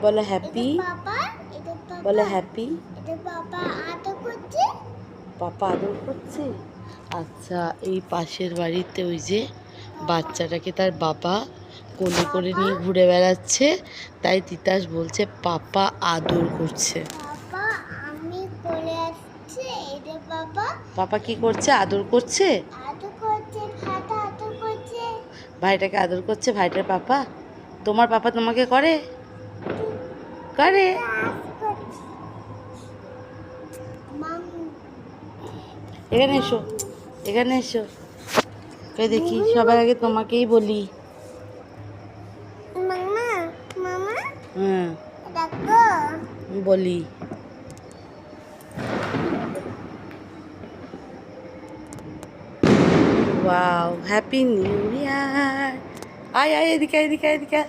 বলো হ্যাপি, বলো হ্যাপি। পাপা আদর করছে। আচ্ছা, এই পাশের বাড়িতে ওই যে বাচ্চাটাকে তার বাবা কোলে করে নিয়ে ঘুরে বেড়াচ্ছে, তাই তিতাস বলছে পাপা আদর করছে। পাপা কি করছে? আদর করছে। ভাইটাকে আদর করছে, ভাইটার পাপা। তোমার পাপা তোমাকে করে? করে। এখানে এসো, এখানে এসো। কে দেখি, সবার আগে তোমাকেই বলি। হ্যাঁ, বলি। Wow, happy new year. আয় আয়, এদিকে এদিকে এদিকে।